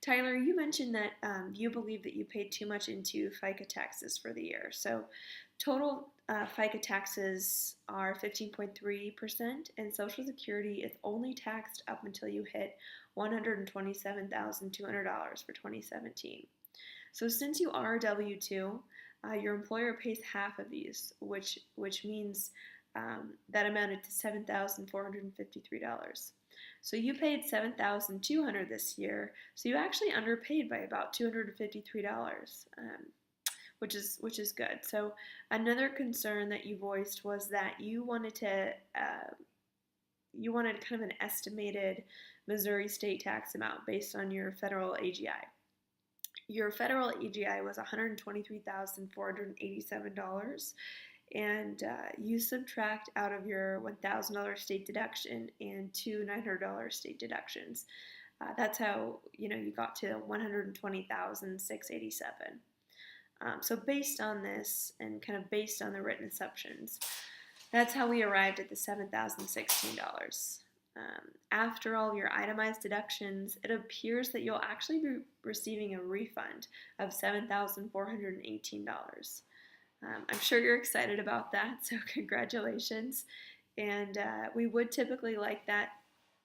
Tyler, you mentioned that you believe that you paid too much into FICA taxes for the year. So, total FICA taxes are 15.3%, and Social Security is only taxed up until you hit $127,200 for 2017. So, since you are W 2, your employer pays half of these, which means that amounted to $7,453. So you paid $7,200 this year. So you actually underpaid by about $253, which is good. So another concern that you voiced was that you wanted kind of an estimated Missouri state tax amount based on your federal AGI. Your federal AGI was $123,487, and you subtract out of your $1,000 state deduction and two $900 state deductions. That's how you got to $120,687. So based on this and kind of based on the written assumptions, that's how we arrived at the $7,016. After all your itemized deductions, it appears that you'll actually be receiving a refund of $7,418. I'm sure you're excited about that, so congratulations. And we would typically like that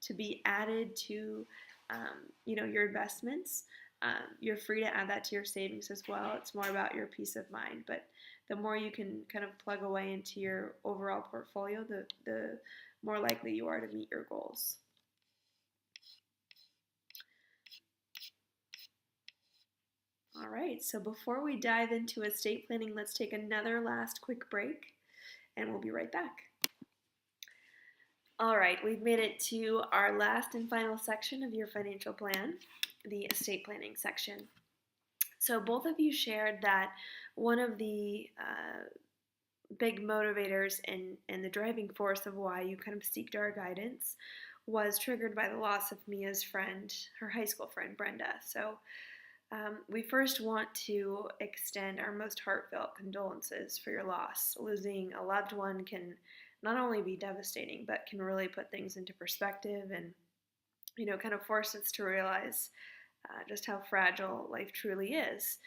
to be added to, your investments. You're free to add that to your savings as well. It's more about your peace of mind, but the more you can kind of plug away into your overall portfolio, the more likely you are to meet your goals. All right, so before we dive into estate planning, let's take another last quick break, and we'll be right back. All right, we've made it to our last and final section of your financial plan, the estate planning section. So both of you shared that one of the big motivators and the driving force of why you kind of seeked our guidance was triggered by the loss of Mia's friend, her high school friend, Brenda. So we first want to extend our most heartfelt condolences for your loss. Losing a loved one can not only be devastating, but can really put things into perspective and, kind of force us to realize just how fragile life truly is.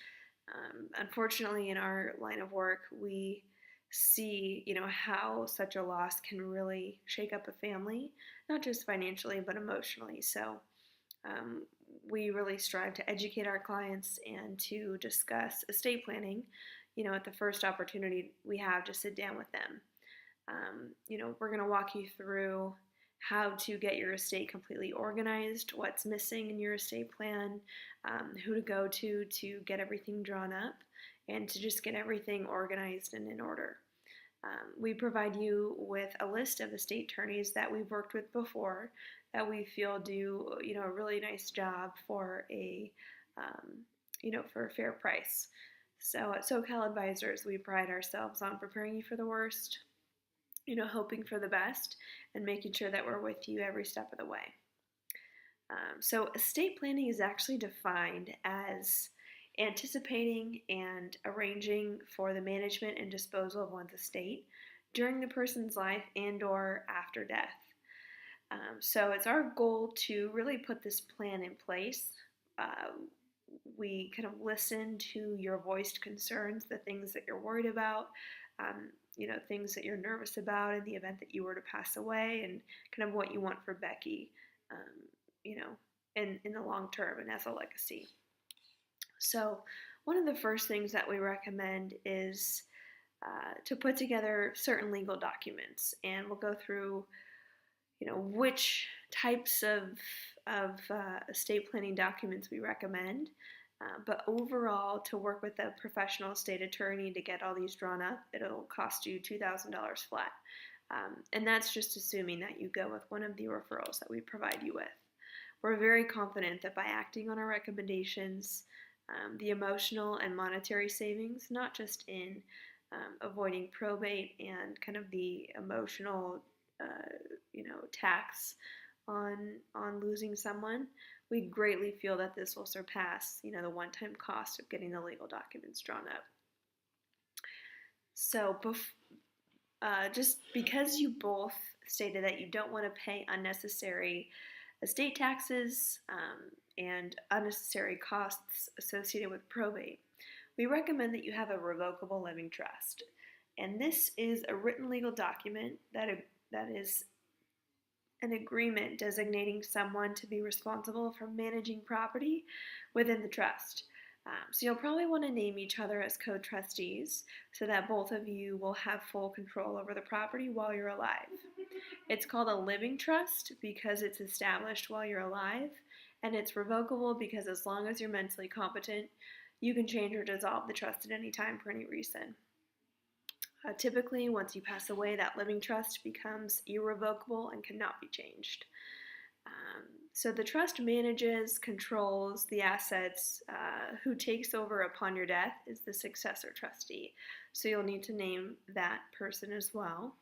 Unfortunately, in our line of work, we see, how such a loss can really shake up a family, not just financially, but emotionally. So we really strive to educate our clients and to discuss estate planning, at the first opportunity we have to sit down with them. We're going to walk you through how to get your estate completely organized, what's missing in your estate plan, who to go to get everything drawn up, and to just get everything organized and in order. We provide you with a list of estate attorneys that we've worked with before that we feel do, a really nice job for for a fair price. So at SoCal Advisors, we pride ourselves on preparing you for the worst, hoping for the best, and making sure that we're with you every step of the way. So estate planning is actually defined as anticipating and arranging for the management and disposal of one's estate during the person's life and or after death. So it's our goal to really put this plan in place. We kind of listen to your voiced concerns, the things that you're worried about, things that you're nervous about in the event that you were to pass away, and kind of what you want for Becky, in the long term and as a legacy. So one of the first things that we recommend is to put together certain legal documents, and we'll go through, which types of estate planning documents we recommend. But overall, to work with a professional estate attorney to get all these drawn up, it'll cost you $2,000 flat. And that's just assuming that you go with one of the referrals that we provide you with. We're very confident that by acting on our recommendations, the emotional and monetary savings, not just in avoiding probate and kind of the emotional, tax on losing someone, we greatly feel that this will surpass, the one-time cost of getting the legal documents drawn up. So just because you both stated that you don't want to pay unnecessary estate taxes, and unnecessary costs associated with probate, we recommend that you have a revocable living trust. And this is a written legal document that is an agreement designating someone to be responsible for managing property within the trust. So you'll probably want to name each other as co-trustees so that both of you will have full control over the property while you're alive. It's called a living trust because it's established while you're alive, and it's revocable because as long as you're mentally competent, you can change or dissolve the trust at any time for any reason. Typically, once you pass away, that living trust becomes irrevocable and cannot be changed. So the trust manages, controls the assets. Who takes over upon your death is the successor trustee. So you'll need to name that person as well.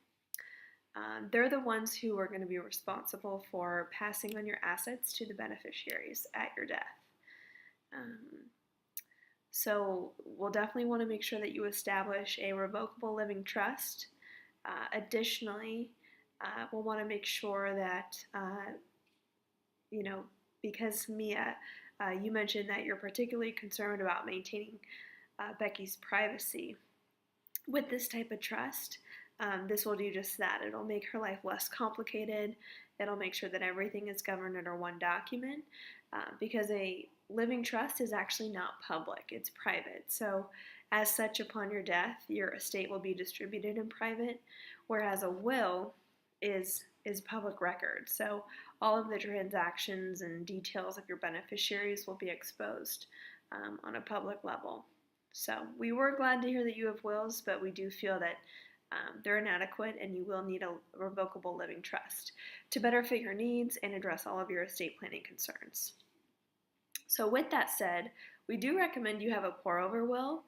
They're the ones who are going to be responsible for passing on your assets to the beneficiaries at your death. So we'll definitely want to make sure that you establish a revocable living trust. Additionally, we'll want to make sure that, because Mia, you mentioned that you're particularly concerned about maintaining Becky's privacy. With this type of trust, this will do just that. It'll make her life less complicated. It'll make sure that everything is governed under one document, because a living trust is actually not public, it's private. So as such, upon your death, your estate will be distributed in private, whereas a will is public record. So all of the transactions and details of your beneficiaries will be exposed on a public level. So we were glad to hear that you have wills, but we do feel that they're inadequate and you will need a revocable living trust to better fit your needs and address all of your estate planning concerns. So with that said, we do recommend you have a pour-over will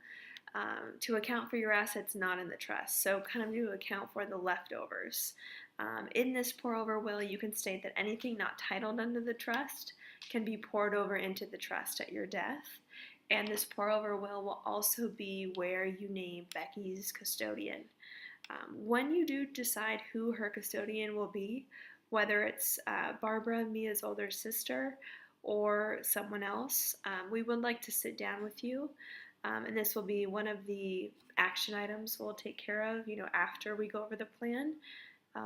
to account for your assets not in the trust. So kind of to account for the leftovers. In this pour-over will, you can state that anything not titled under the trust can be poured over into the trust at your death. And this pour-over will also be where you name Becky's custodian. When you do decide who her custodian will be, whether it's Barbara, Mia's older sister, or someone else, we would like to sit down with you. And this will be one of the action items we'll take care of, after we go over the plan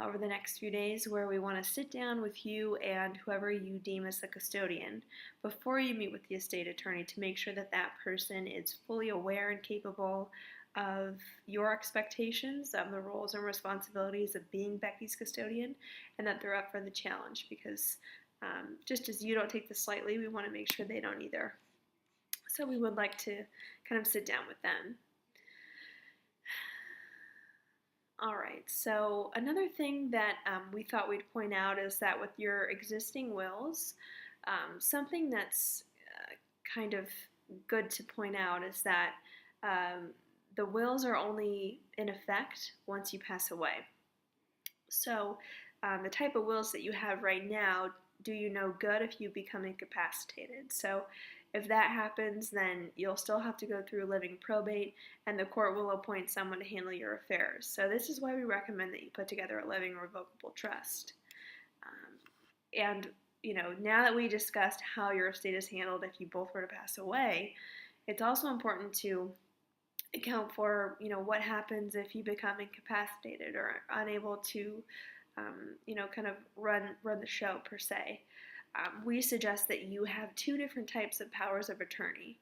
over the next few days, where we want to sit down with you and whoever you deem as the custodian before you meet with the estate attorney to make sure that that person is fully aware and capable of your expectations, of the roles and responsibilities of being Becky's custodian, and that they're up for the challenge, because just as you don't take this lightly, we want to make sure they don't either. So we would like to kind of sit down with them. All right, so another thing that we thought we'd point out is that with your existing wills, something that's kind of good to point out is that the wills are only in effect once you pass away. So the type of wills that you have right now do you no good if you become incapacitated. So if that happens, then you'll still have to go through living probate, and the court will appoint someone to handle your affairs. So this is why we recommend that you put together a living revocable trust. And now that we discussed how your estate is handled if you both were to pass away, it's also important to account for what happens if you become incapacitated or unable to kind of run the show per se. We suggest that you have two different types of powers of attorney.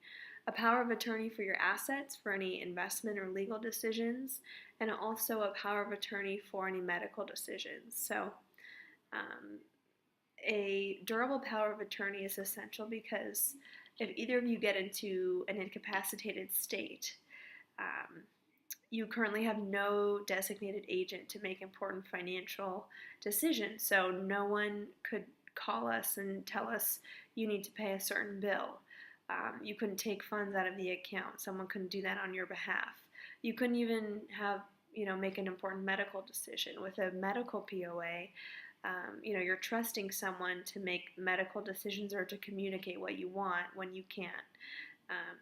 A power of attorney for your assets for any investment or legal decisions, and also a power of attorney for any medical decisions. So a durable power of attorney is essential because if either of you get into an incapacitated state, you currently have no designated agent to make important financial decisions. So no one could call us and tell us you need to pay a certain bill. You couldn't take funds out of the account. Someone couldn't do that on your behalf. You couldn't even make an important medical decision. With a medical POA, you're trusting someone to make medical decisions or to communicate what you want when you can't.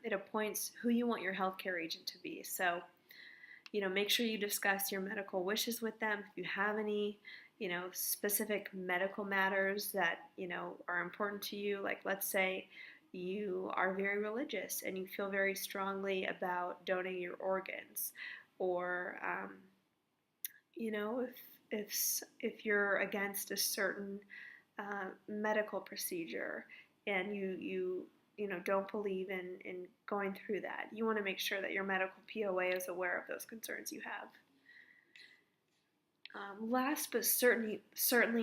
It appoints who you want your healthcare agent to be. So make sure you discuss your medical wishes with them if you have any. specific medical matters that, are important to you. Like, let's say you are very religious and you feel very strongly about donating your organs, or, if you're against a certain medical procedure and you don't believe in going through that, you want to make sure that your medical POA is aware of those concerns you have. Last but certainly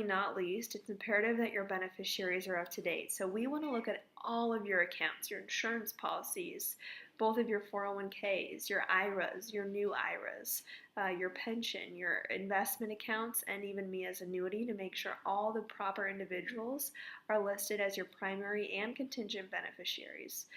not least, it's imperative that your beneficiaries are up to date. So we want to look at all of your accounts, your insurance policies, both of your 401ks, your IRAs, your new IRAs, your pension, your investment accounts, and even MIA's annuity, to make sure all the proper individuals are listed as your primary and contingent beneficiaries.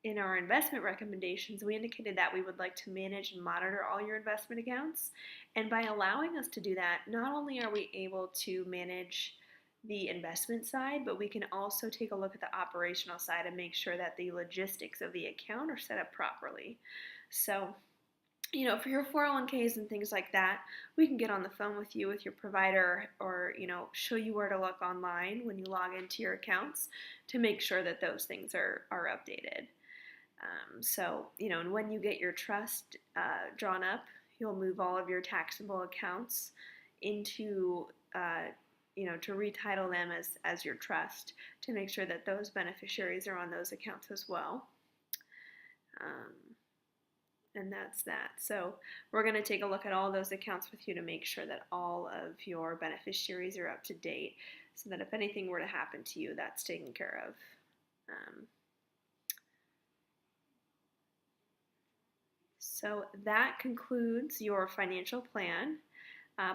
In our investment recommendations, we indicated that we would like to manage and monitor all your investment accounts. And by allowing us to do that, not only are we able to manage the investment side, but we can also take a look at the operational side and make sure that the logistics of the account are set up properly. So, for your 401ks and things like that, we can get on the phone with you, with your provider, or, show you where to look online when you log into your accounts to make sure that those things are updated. And when you get your trust drawn up, you'll move all of your taxable accounts into, to retitle them as your trust, to make sure that those beneficiaries are on those accounts as well. And that's that. So we're going to take a look at all those accounts with you to make sure that all of your beneficiaries are up to date, so that if anything were to happen to you, that's taken care of. So that concludes your financial plan.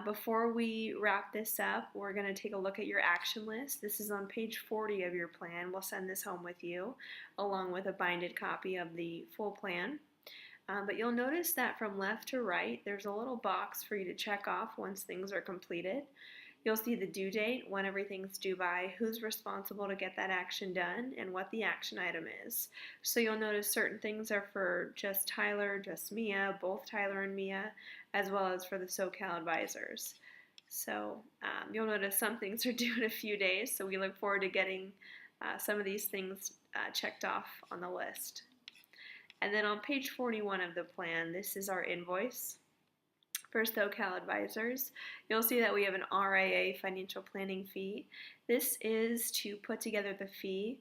Before we wrap this up, we're going to take a look at your action list. This is on page 40 of your plan. We'll send this home with you, along with a binded copy of the full plan. But you'll notice that from left to right, there's a little box for you to check off once things are completed. You'll see the due date, when everything's due by, who's responsible to get that action done, and what the action item is. So you'll notice certain things are for just Tyler, just Mia, both Tyler and Mia, as well as for the SoCal advisors. So you'll notice some things are due in a few days, so we look forward to getting some of these things checked off on the list. And then on page 41 of the plan, this is our invoice for SoCal advisors. You'll see that we have an RIA financial planning fee. This is to put together the fee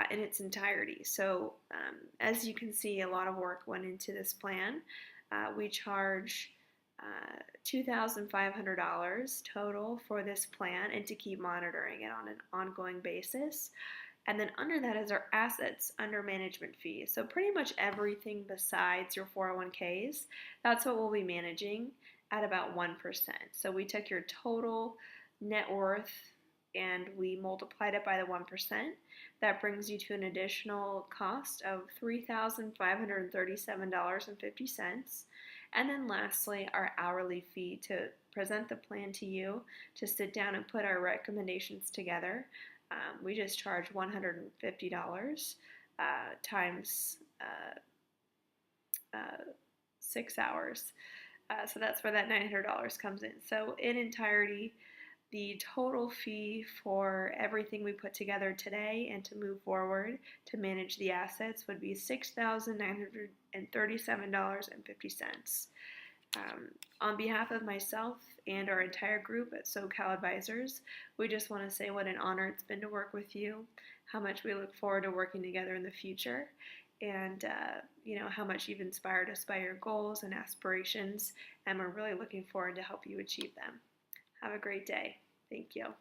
in its entirety. So as you can see, a lot of work went into this plan. We charge $2,500 total for this plan, and to keep monitoring it on an ongoing basis. And then under that is our assets under management fee. So pretty much everything besides your 401ks, that's what we'll be managing at about 1%. So we took your total net worth and we multiplied it by the 1%. That brings you to an additional cost of $3,537.50. And then lastly, our hourly fee to present the plan to you, to sit down and put our recommendations together. We just charge $150 times 6 hours. So that's where that $900 comes in. So in entirety, the total fee for everything we put together today and to move forward to manage the assets would be $6,937.50. On behalf of myself and our entire group at SoCal Advisors, we just want to say what an honor it's been to work with you, how much we look forward to working together in the future, and how much you've inspired us by your goals and aspirations, and we're really looking forward to help you achieve them. Have a great day. Thank you.